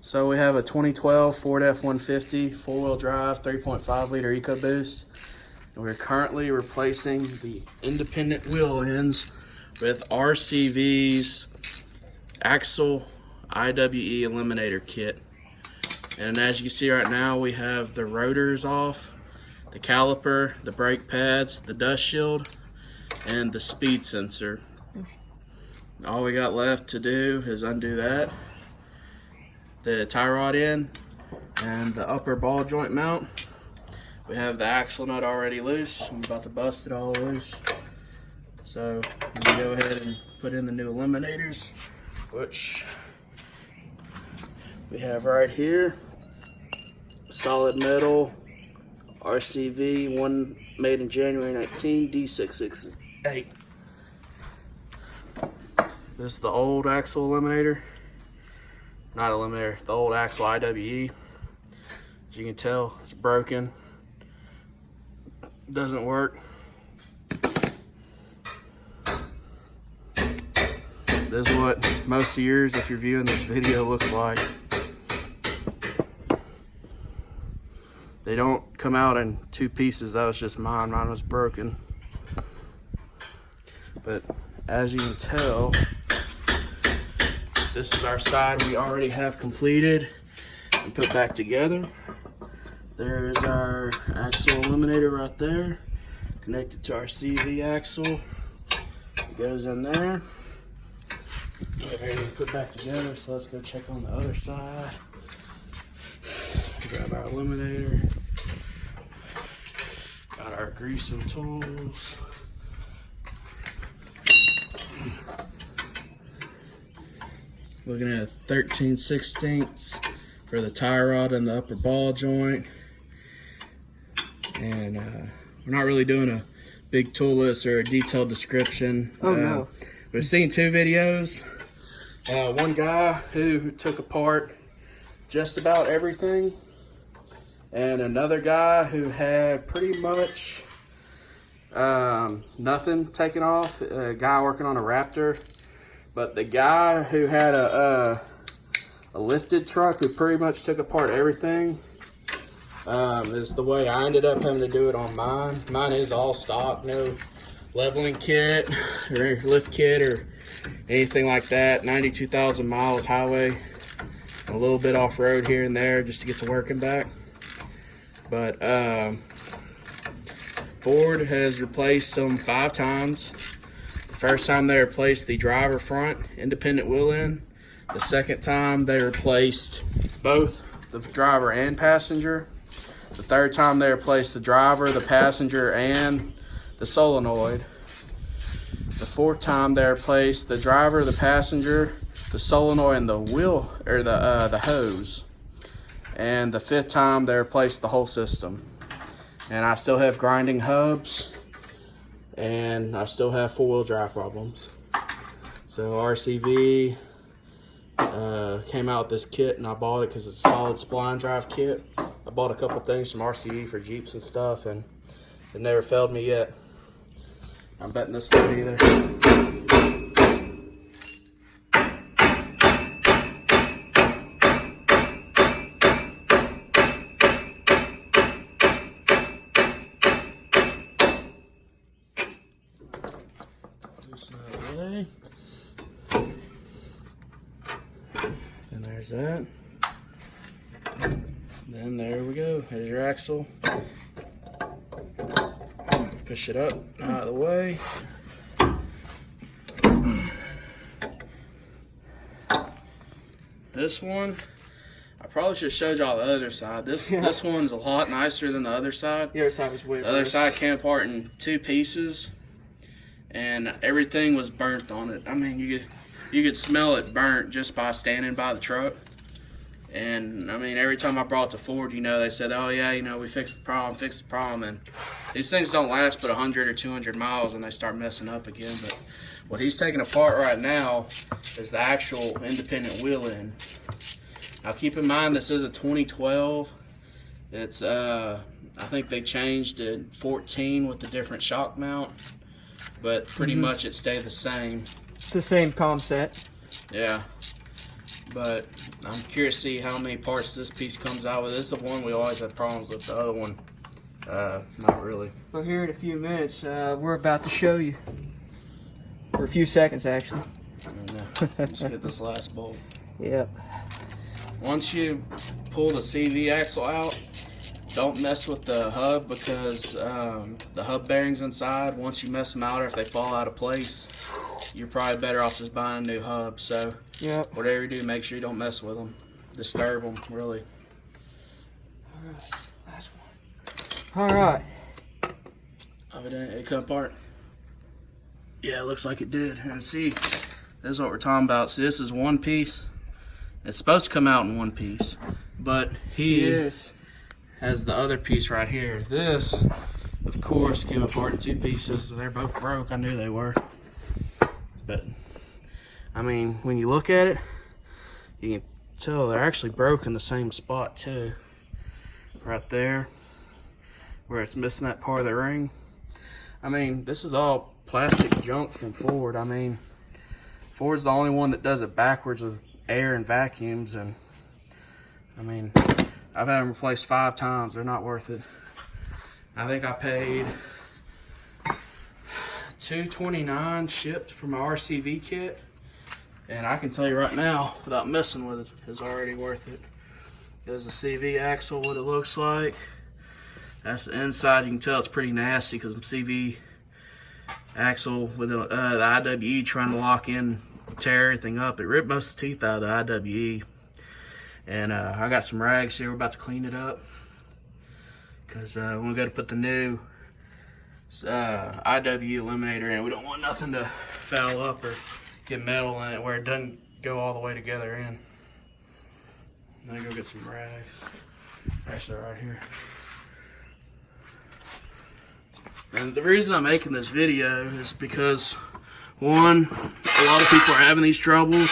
So we have a 2012 Ford F150 four-wheel drive 3.5 liter EcoBoost. And we're currently replacing the independent wheel ends with RCV's Axle IWE Eliminator kit. And as you can see right now, we have the rotors off, the caliper, the brake pads, the dust shield, and the speed sensor. All we got left to do is undo that, the tie rod end, and the upper ball joint mount. We have the axle nut already loose. I'm about to bust it all loose. So I'm gonna go ahead and put in the new eliminators, which we have right here. Solid metal RCV, one made in January 19, D668. This is the old axle eliminator. Not eliminator, the old axle IWE. As you can tell, it's broken. Doesn't work. This is what most of yours, if you're viewing this video, looks like. They don't come out in two pieces. That was just mine. Mine was broken. But as you can tell, this is our side we already have completed and put back together. There's our axle eliminator right there, connected to our CV axle. It goes in there. We have everything put back together, so let's go check on the other side. Grab our eliminator. Got our greasing tools. Looking at 13/16 for the tie rod and the upper ball joint. And we're not really doing a big tool list or a detailed description. Oh no. We've seen two videos. One guy who took apart just about everything, and another guy who had pretty much nothing taken off. A guy working on a Raptor. But the guy who had a lifted truck, who pretty much took apart everything, is the way I ended up having to do it on mine. Mine is all stock, no leveling kit or lift kit or anything like that. 92,000 miles highway, a little bit off road here and there just to get to work and back. But Ford has replaced them 5 times. First time they replaced the driver front independent wheel end. The second time they replaced both the driver and passenger. The third time they replaced the driver, the passenger, and the solenoid. The fourth time they replaced the driver, the passenger, the solenoid, and the wheel, or the hose. And the fifth time they replaced the whole system. And I still have grinding hubs. And I still have four-wheel drive problems. So RCV came out with this kit, and I bought it because it's a solid spline drive kit. I bought a couple things from RCV for Jeeps and stuff, and it never failed me yet. I'm betting this one either. And there's that. Then there we go. There's your axle. Push it up out of the way. This one, I probably should have showed y'all the other side. This one's a lot nicer than the other side. The other side was way worse. The other side came apart in 2 pieces, and everything was burnt on it. I mean, you could smell it burnt just by standing by the truck. And I mean, every time I brought it to Ford, they said, oh yeah, we fixed the problem, and these things don't last but 100 or 200 miles and they start messing up again. But what he's taking apart right now is the actual independent wheel end. Now keep in mind, this is a 2012. It's I think they changed it 14 with the different shock mount, but pretty much it stayed the same. It's the same concept. Yeah. but I'm curious to see how many parts this piece comes out with. This is the one we always have problems with. The other one, not really. Well, here in a few minutes, we're about to show you. For a few seconds, actually. Let's get this last bolt. Yep. Once you pull the CV axle out, don't mess with the hub, because the hub bearings inside, once you mess them out or if they fall out of place, you're probably better off just buying a new hub. So Yep. whatever you do, make sure you don't mess with them. Disturb them, really. Alright, last one. Alright. Oh, it come apart. Yeah, it looks like it did. And see, this is what we're talking about. See, this is one piece. It's supposed to come out in one piece, but he has the other piece right here. This, of course, came apart in two pieces. They're both broke. I knew they were. But, I mean, when you look at it, you can tell they're actually broke in the same spot, too. Right there, where it's missing that part of the ring. I mean, this is all plastic junk from Ford. I mean, Ford's the only one that does it backwards with air and vacuums, and I mean, I've had them replaced 5 times. They're not worth it. I think I paid $229 shipped for my RCV kit, and I can tell you right now, without messing with it, it's already worth it. There's the CV axle, what it looks like. That's the inside. You can tell it's pretty nasty because the CV axle with the IWE trying to lock in, tear everything up. It ripped most of the teeth out of the IWE. And I got some rags here. We're about to clean it up because we're going to go to put the new IWE eliminator in. We don't want nothing to foul up or get metal in it where it doesn't go all the way together in. Let me go get some rags. Actually, right here. And the reason I'm making this video is because, one, a lot of people are having these troubles,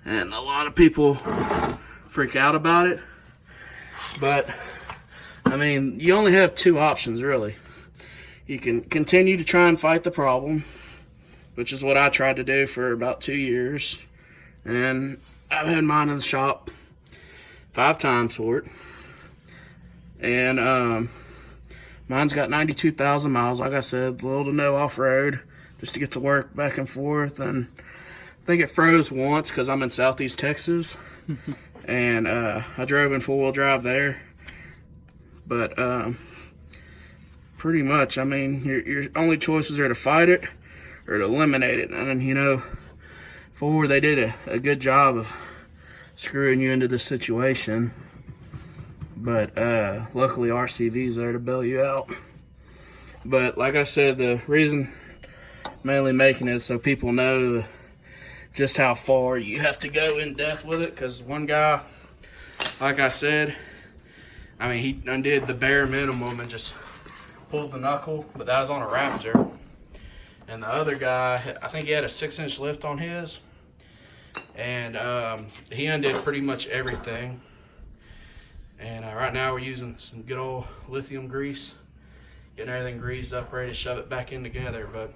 and a lot of people freak out about it. But, I mean, you only have 2 options, really. You can continue to try and fight the problem, which is what I tried to do for about 2 years. And I've had mine in the shop 5 times for it. And, mine's got 92,000 miles, like I said, little to no off-road, just to get to work back and forth. And I think it froze once because I'm in Southeast Texas, and I drove in 4-wheel drive there. But pretty much, I mean, your only choices are to fight it or to eliminate it. And, you know, Ford, they did a good job of screwing you into this situation. But luckily RCV's there to bail you out. But like I said, the reason mainly making it is so people know just how far you have to go in depth with it. Because one guy, like I said, I mean, he undid the bare minimum and just pulled the knuckle, but that was on a Raptor. And the other guy, I think he had a 6-inch lift on his, and he undid pretty much everything. And right now we're using some good old lithium grease, getting everything greased up, ready to shove it back in together. But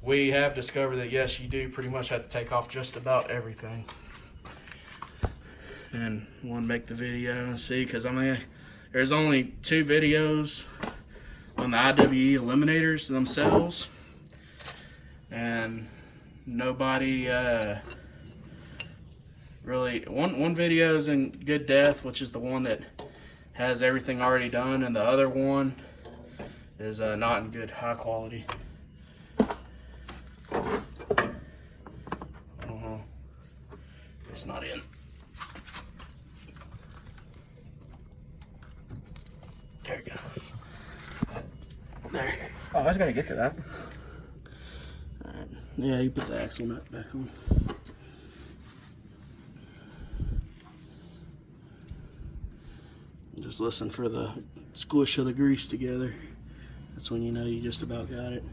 we have discovered that yes, you do pretty much have to take off just about everything. And want to make the video and see, because I mean, there's only 2 videos on the IWE eliminators themselves, and nobody really, one video is in good depth, which is the one that has everything already done, and the other one is not in good high quality. It's not in. There we go. There. Oh, I was gonna get to that. Alright. Yeah, you put the axle nut back on. Just listen for the squish of the grease together. That's when you know you just about got it.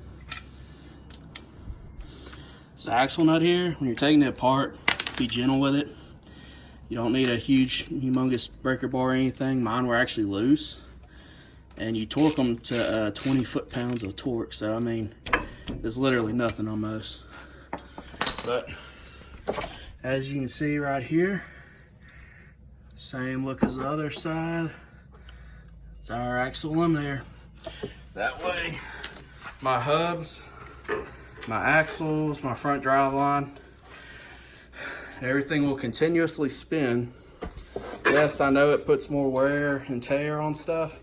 This axle nut here, when you're taking it apart, be gentle with it. You don't need a huge, humongous breaker bar or anything. Mine were actually loose. And you torque them to 20 foot-pounds of torque. So, I mean, there's literally nothing almost. But As you can see right here, same look as the other side. It's our axle eliminator. That way, my hubs, my axles, my front drive line, everything will continuously spin. Yes, I know it puts more wear and tear on stuff,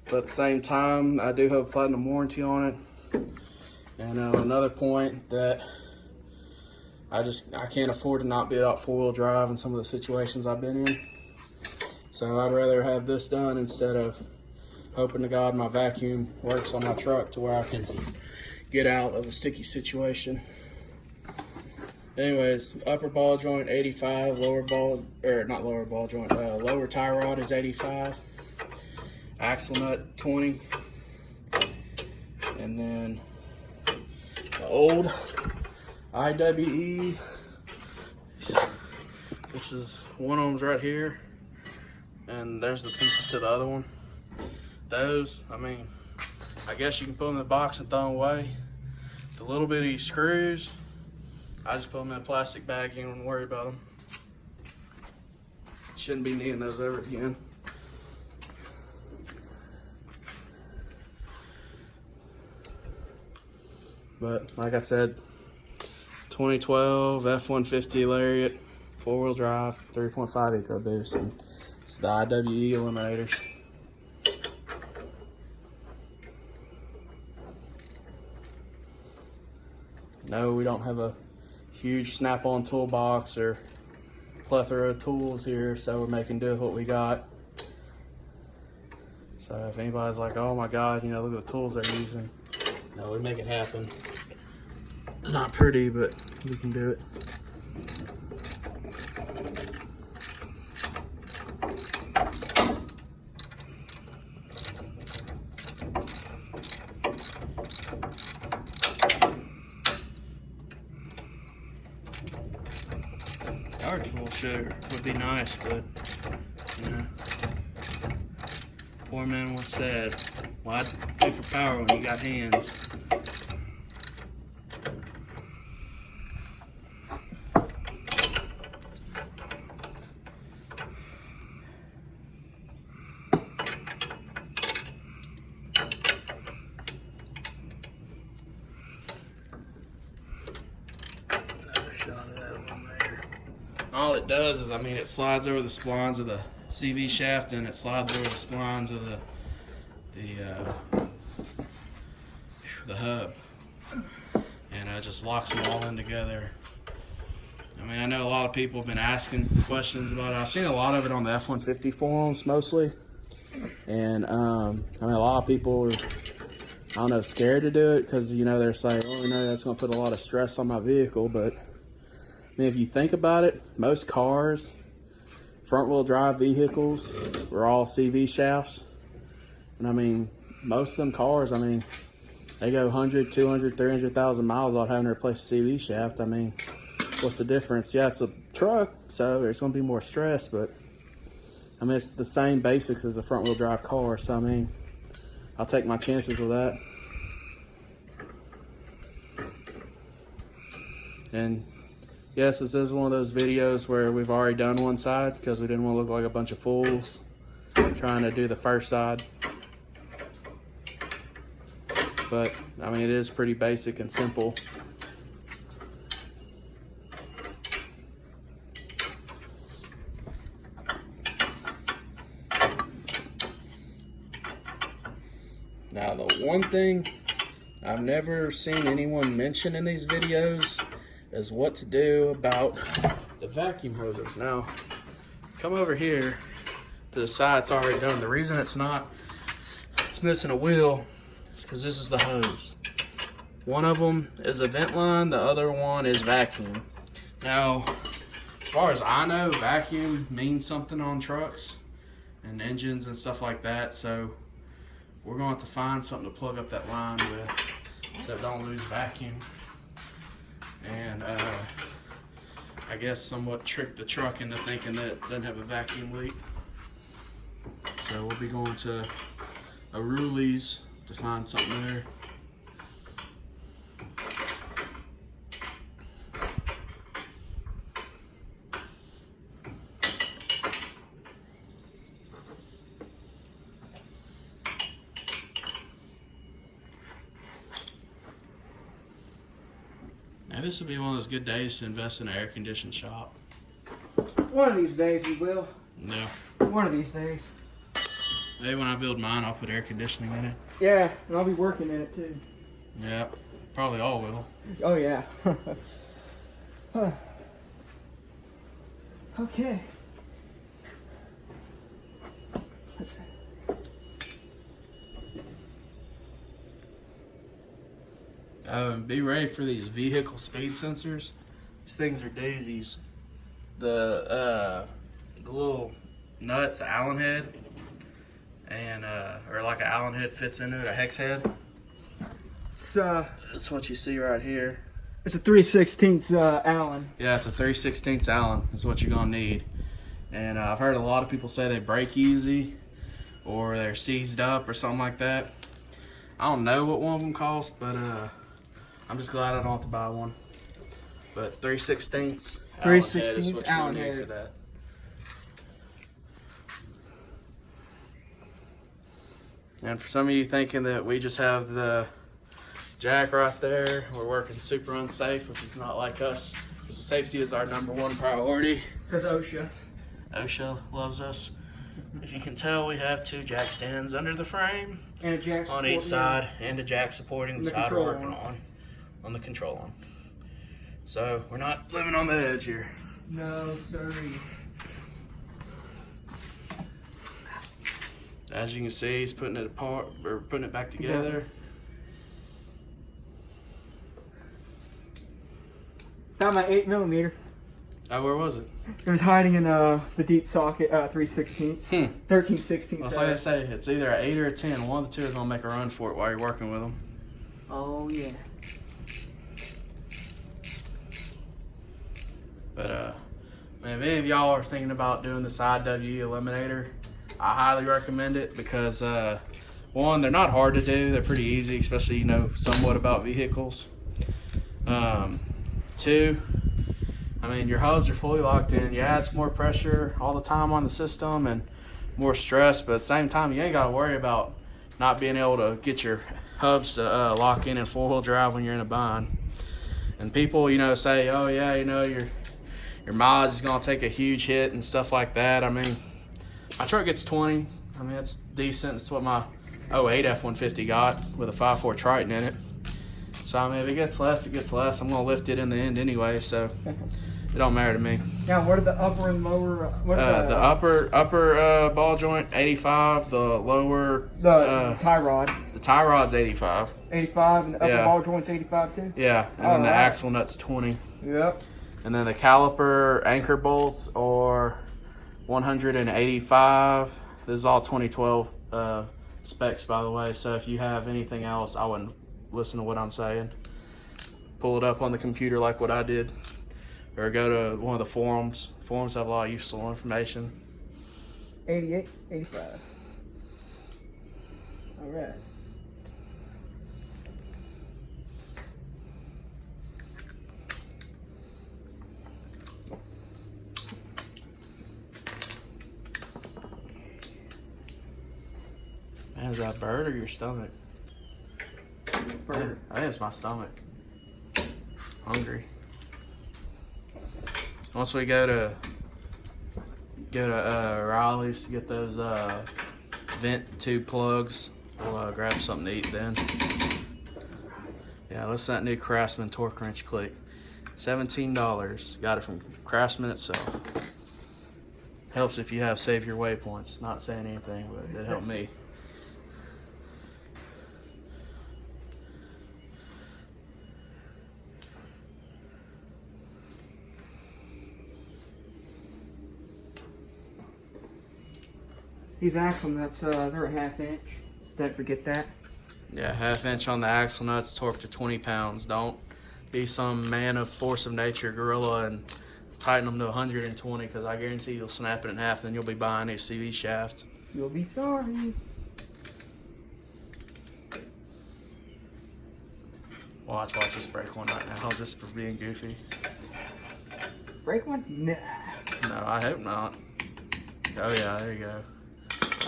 but at the same time, I do have a platinum warranty on it. And another point that I can't afford to not be out four-wheel drive in some of the situations I've been in. So I'd rather have this done instead of hoping to God my vacuum works on my truck to where I can get out of a sticky situation. Anyways, upper ball joint 85, lower tie rod is 85, axle nut 20, and then the old IWE, which is one of them's right here, and there's the pieces to the other one. Those, I mean, I guess you can put them in the box and throw them away. The little bitty screws, I just put them in a plastic bag. You don't worry about them. Shouldn't be needing those ever again. But like I said, 2012 F150 Lariat, 4-wheel drive, 3.5 EcoBoost, and it's the IWE eliminators. No, we don't have a huge snap-on toolbox or plethora of tools here, so we're making do with what we got. So if anybody's like, oh my God, you know, look at the tools they're using. No, we make it happen. It's not pretty, but we can do it. Our tool sure would be nice, but you know, poor man once said, why pay for power when you got hands? Another shot of that one there. All it does is, I mean, it slides over the splines of the CV shaft, and it slides over the splines of the hub, and it just locks them all in together. I mean, I know a lot of people have been asking questions about it. I've seen a lot of it on the F150 forums mostly, and I mean, a lot of people are, I don't know, scared to do it because, you know, they're saying, oh no, that's going to put a lot of stress on my vehicle. But I mean, if you think about it, most cars, front-wheel drive vehicles, were all CV shafts. And I mean, most of them cars, I mean, they go 100, 200, 300,000 miles without having to replace the CV shaft. I mean, what's the difference? Yeah, it's a truck, so there's going to be more stress, but I mean, it's the same basics as a front-wheel drive car. So I mean, I'll take my chances with that. And yes, this is one of those videos where we've already done one side because we didn't want to look like a bunch of fools trying to do the first side. But I mean, it is pretty basic and simple. Now, the one thing I've never seen anyone mention in these videos is what to do about the vacuum hoses. Now, come over here to the side it's already done. The reason it's missing a wheel is because this is the hose. One of them is a vent line, the other one is vacuum. Now, as far as I know, vacuum means something on trucks and engines and stuff like that, so we're going to have to find something to plug up that line with so don't lose vacuum. And I guess somewhat trick the truck into thinking that it doesn't have a vacuum leak. So we'll be going to a Ruli's to find something there. Maybe this will be one of those good days to invest in an air-conditioned shop. One of these days we will. Yeah. One of these days. Maybe when I build mine, I'll put air conditioning in it. Yeah, and I'll be working in it too. Yeah, probably all will. Oh yeah. Okay. Let's see. Be ready for these vehicle speed sensors. These things are doozies. The little nuts, Allen head, and or like an Allen head fits into it, a hex head. It's That's what you see right here. it's a 3/16 Allen. Yeah, it's a 3/16 Allen. That's what you're gonna need. And I've heard a lot of people say they break easy, or they're seized up, or something like that. I don't know what one of them costs, but I'm just glad I don't have to buy one. But 3/16 3/16 Allen head for that. And for some of you thinking that we just have the jack right there, we're working super unsafe, which is not like us. So safety is our #1 priority. Because OSHA. OSHA loves us. If you can tell, we have 2 jack stands under the frame And a jack on each support, side, and a jack supporting the side we're working on the control arm. So we're not living on the edge here. No, sorry. As you can see, he's putting it apart, or putting it back together. Found my 8mm. Oh, where was it? It was hiding in the deep socket, 3/16. 13/16. Well, like I say, it's either an 8 or a 10. One of the two is gonna make a run for it while you're working with them. Oh yeah. But man, if any of y'all are thinking about doing this IWE eliminator, I highly recommend it because one, they're not hard to do. They're pretty easy, especially you know somewhat about vehicles. Two, I mean your hubs are fully locked in. Yeah, it's more pressure all the time on the system and more stress, but at the same time you ain't got to worry about not being able to get your hubs to lock in 4-wheel drive when you're in a bind. And people, you know, say, oh yeah, you know your mileage is gonna take a huge hit and stuff like that. I mean, my truck gets 20. I mean, that's decent. It's what my 08 F150 got with a 5.4 Triton in it. So I mean, if it gets less, it gets less. I'm gonna lift it in the end anyway, so it don't matter to me. Now, what are the upper and lower? What are The upper ball joint 85. The lower tie rod. the tie rod's 85. 85, and the upper Yeah. ball joint's 85 too. Yeah, and then the Alright. axle nut's 20. Yep. And then the caliper anchor bolts are 185. This is all 2012 specs, by the way. So if you have anything else, I wouldn't listen to what I'm saying. Pull it up on the computer like what I did, or go to one of the forums. Forums have a lot of useful information. 88, 85. All right. Man, is that a bird or your stomach? Bird. I think it's my stomach. Hungry. Once we go to Riley's to get those vent tube plugs, we'll grab something to eat then. Yeah, what's that new Craftsman torque wrench click? $17. Got it from Craftsman itself. Helps if you have save your waypoints. Not saying anything, but it helped me. These axle nuts, they're a 1/2 inch. So don't forget that. Yeah, 1/2 inch on the axle nuts, torque to 20 pounds. Don't be some man of force of nature gorilla and tighten them to 120, because I guarantee you'll snap it in half and then you'll be buying a CV shaft. You'll be sorry. Watch this break one right now, just for being goofy. Break one? Nah. No, I hope not. Oh yeah, there you go.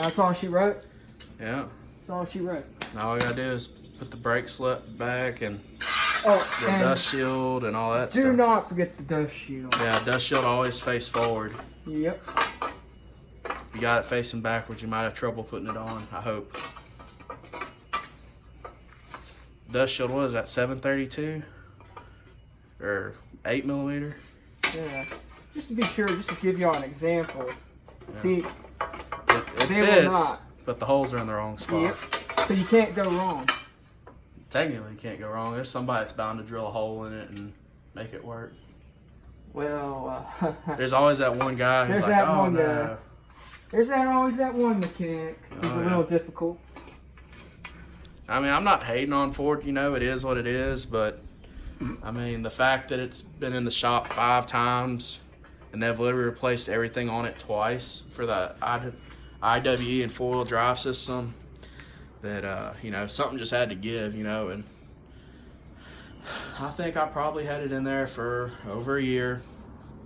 That's all she wrote? Yeah. That's all she wrote. Now all I gotta do is put the brake slip back and Oh, the and dust shield and all that do stuff. not forget the dust shield. Yeah, dust shield always face forward. Yep. If you got it facing backwards, you might have trouble putting it on, I hope. Dust shield, what is that, 732? Or 8mm? Yeah. Just to be sure, just to give y'all an example. Yeah. See, It they fits, will not. but the holes are in the wrong spot. Yep. So you can't go wrong. Technically, you can't go wrong. There's somebody that's bound to drill a hole in it and make it work. Well, There's always that one guy who's There's like, that oh one no. guy. There's always that one mechanic who's Oh, a yeah. little difficult. I mean, I'm not hating on Ford, you know, it is what it is, but I mean, the fact that it's been in the shop 5 times and they've literally replaced everything on it twice for the IWE and 4-wheel drive system, that, you know, something just had to give, you know, and I think I probably had it in there for over a year,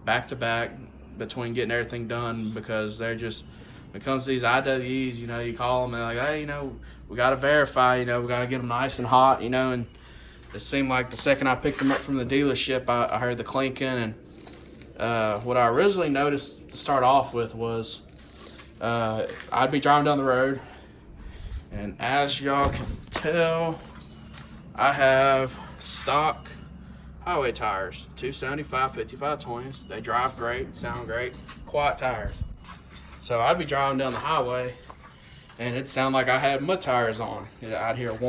back to back, between getting everything done, because they're just, when it comes to these IWEs, you know, you call them and they're like, hey, you know, we got to verify, you know, we got to get them nice and hot, you know, and it seemed like the second I picked them up from the dealership, I heard the clinking, and what I originally noticed to start off with was I'd be driving down the road, and as y'all can tell, I have stock highway tires, 275 55/20s. They drive great, sound great, quiet tires. So I'd be driving down the highway, and it'd sound like I had mud tires on. I'd hear like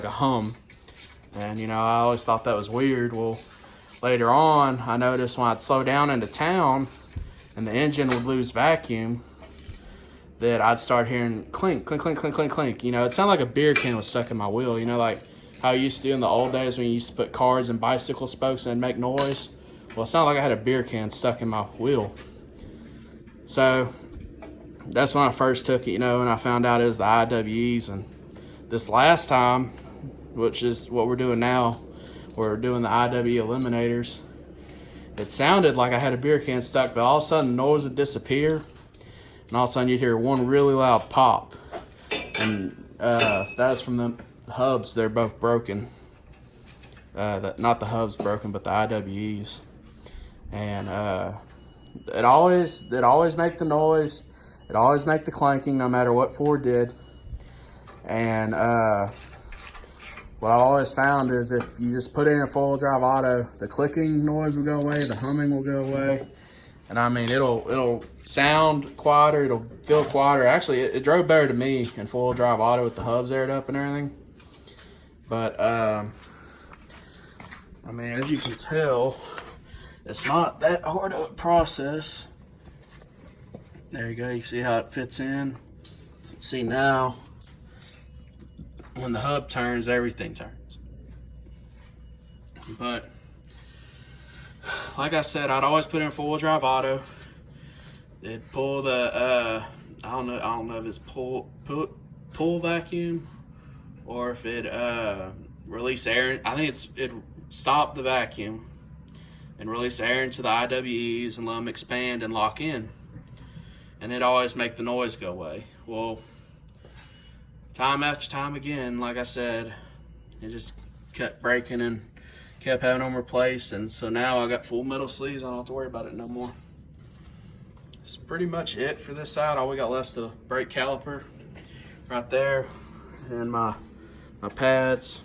a hum, and you know, I always thought that was weird. Well, later on, I noticed when I'd slow down into town, and the engine would lose vacuum, that I'd start hearing clink, clink, clink, clink, clink, clink. You know, it sounded like a beer can was stuck in my wheel. You know, like how you used to do in the old days when you used to put cars and bicycle spokes and make noise. Well, it sounded like I had a beer can stuck in my wheel. So that's when I first took it, you know, and I found out it was the IWEs. And this last time, which is what we're doing now, we're doing the IWE eliminators. It sounded like I had a beer can stuck, but all of a sudden the noise would disappear, and all of a sudden you'd hear one really loud pop. And that's from the hubs. They're both broken. Not the hubs broken, but the IWEs. And it always make the noise. It always make the clanking, no matter what Ford did. And what I always found is if you just put it in a 4-wheel drive auto, the clicking noise will go away, the humming will go away. And I mean, it'll sound quieter, it'll feel quieter. Actually, it drove better to me in 4-wheel drive auto with the hubs aired up and everything. But I mean, as you can tell, it's not that hard of a process. There you go, you see how it fits in. See now, when the hub turns, everything turns. But like I said, I'd always put in 4-wheel drive auto. It'd pull the I don't know if it's pull vacuum or if it release air. I think it stop the vacuum and release air into the IWEs and let them expand and lock in. And it always make the noise go away. Well, time after time again, like I said, it just kept breaking and kept having them replaced. And so now I got full metal sleeves. I don't have to worry about it no more. That's pretty much it for this side. All we got left is the brake caliper right there, and my pads,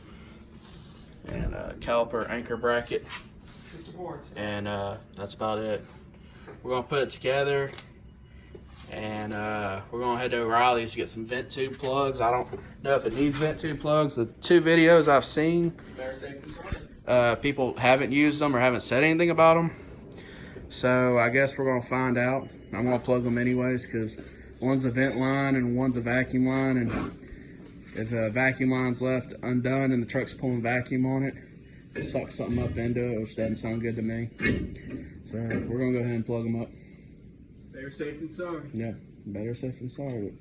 and caliper anchor bracket, and that's about it. We're gonna put it together, and we're gonna head to O'Reilly's to get some vent tube plugs. I don't know if it needs vent tube plugs. The 2 videos I've seen, people haven't used them or haven't said anything about them. So I guess we're gonna find out. I'm gonna plug them anyways, because one's a vent line and one's a vacuum line, and if a vacuum line's left undone and the truck's pulling vacuum on it, it sucks something up into it, which doesn't sound good to me. So we're gonna go ahead and plug them up. Better safe than sorry. Yeah, better safe than sorry.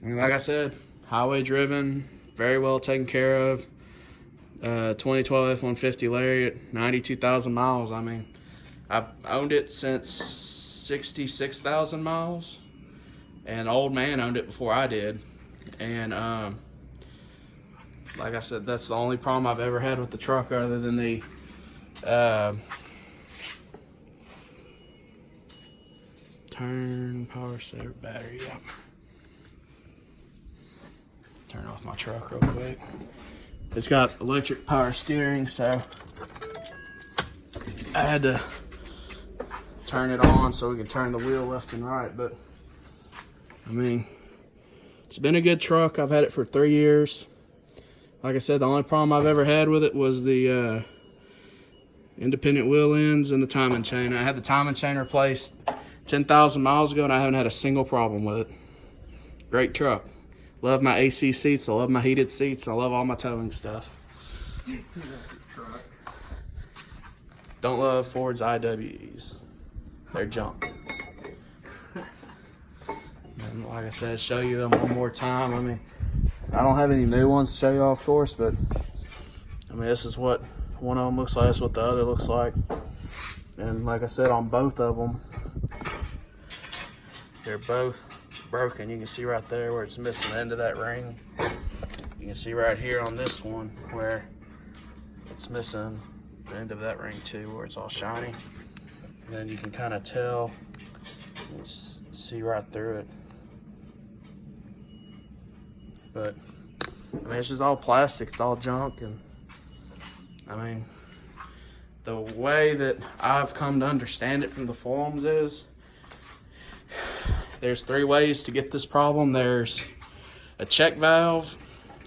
I mean, like I said, highway driven, very well taken care of. 2012 F150 Lariat, 92,000 miles. I mean, I've owned it since 66,000 miles, and the old man owned it before I did. And like I said, that's the only problem I've ever had with the truck, other than the turn power saver battery. Yeah. Turn off my truck real quick. It's got electric power steering, so I had to turn it on so we can turn the wheel left and right. But I mean, it's been a good truck. I've had it for 3 years. Like I said, the only problem I've ever had with it was the independent wheel ends and the timing chain. I had the timing chain replaced 10,000 miles ago, and I haven't had a single problem with it. Great truck. Love my AC seats. I love my heated seats. I love all my towing stuff. Don't love Ford's IWEs. They're junk. And like I said, show you them one more time. I mean, I don't have any new ones to show you, of course, but I mean, this is what one of them looks like. This is what the other looks like. And like I said, on both of them, they're both broken. You can see right there where it's missing the end of that ring. You can see right here on this one where it's missing the end of that ring too, where it's all shiny. And then you can kind of tell, see right through it. But I mean, it's just all plastic, it's all junk. And I mean, the way that I've come to understand it from the forums is there's 3 ways to get this problem. There's a check valve,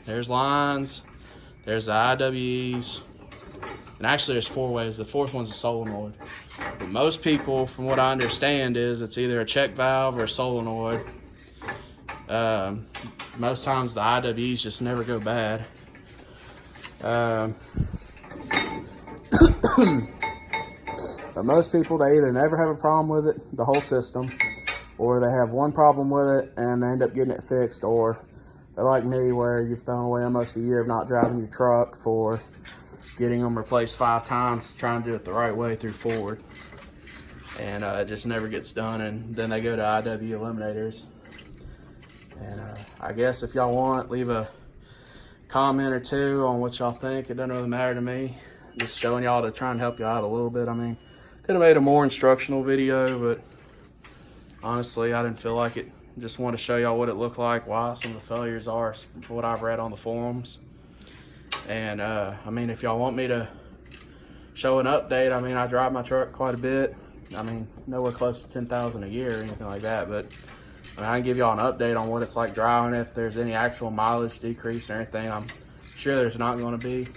there's lines, there's the IWEs, and actually there's 4 ways. The 4th one's a solenoid. But most people, from what I understand, is it's either a check valve or a solenoid. Most times the IWEs just never go bad. But most people, they either never have a problem with it, the whole system, or they have one problem with it and they end up getting it fixed, or they're like me where you've thrown away almost a year of not driving your truck for getting them replaced 5 times, trying to do it the right way through Ford. And it just never gets done, and then they go to IWE eliminators. And I guess if y'all want, leave a comment or 2 on what y'all think. It doesn't really matter to me. Just showing y'all to try and help you out a little bit. I mean, could have made a more instructional video, but honestly, I didn't feel like it. Just want to show y'all what it looked like, why some of the failures are, for what I've read on the forums. And I mean, if y'all want me to show an update, I mean, I drive my truck quite a bit. I mean, nowhere close to 10,000 a year or anything like that, but I mean, I can give y'all an update on what it's like driving, if there's any actual mileage decrease or anything. I'm sure there's not going to be.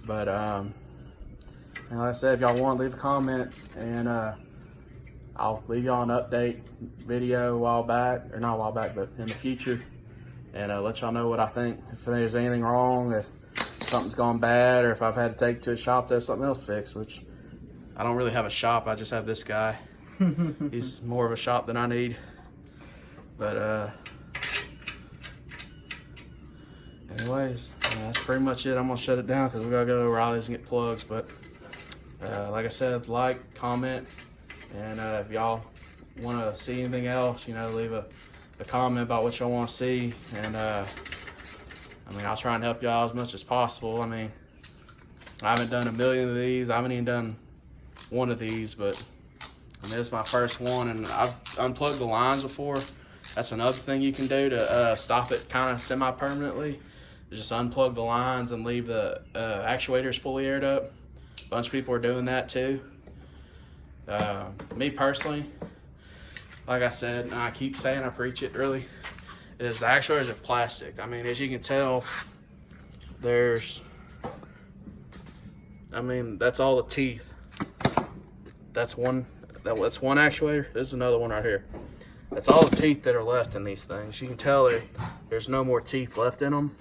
But and like I said, if y'all want, leave a comment, and I'll leave y'all an update video a while back, or not a while back, but in the future, and let y'all know what I think. If there's anything wrong, if something's gone bad, or if I've had to take it to a shop to have something else fixed, which I don't really have a shop. I just have this guy. He's more of a shop than I need. But anyways, that's pretty much it. I'm gonna shut it down because we gotta go to O'Reilly's and get plugs. But like I said, like, comment, and if y'all want to see anything else, you know, leave a comment about what y'all want to see. And I mean, I'll try and help y'all as much as possible. I mean, I haven't done a million of these. I haven't even done one of these, but I mean, this is my first one, and I've unplugged the lines before. That's another thing you can do to stop it kind of semi-permanently. Just unplug the lines and leave the actuators fully aired up. A bunch of people are doing that too. Me personally, like I said, and I keep saying, I preach it really, is the actuators are plastic. I mean, as you can tell, there's, I mean, that's all the teeth. That's one actuator. This is another one right here. That's all the teeth that are left in these things. You can tell there's no more teeth left in them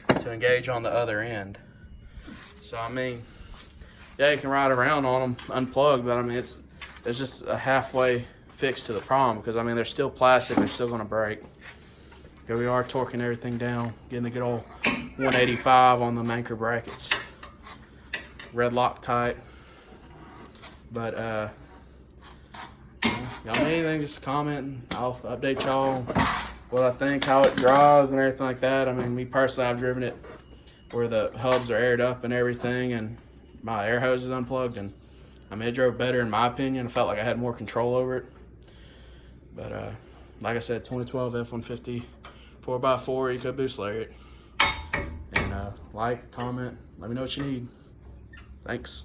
to engage on the other end. So I mean, yeah, you can ride around on them unplugged, but I mean, it's just a halfway fix to the problem, because I mean, they're still plastic, they're still gonna break. Here we are torquing everything down, getting the good old 185 on the anchor brackets. Red Loctite. But y'all need anything, just comment, and I'll update y'all what I think, how it draws and everything like that. I mean, me personally, I've driven it where the hubs are aired up and everything, and my air hose is unplugged, and I mean, it drove better in my opinion. I felt like I had more control over it. But like I said, 2012 F150 4x4 EcoBoost Lariat. And like, comment, let me know what you need. Thanks.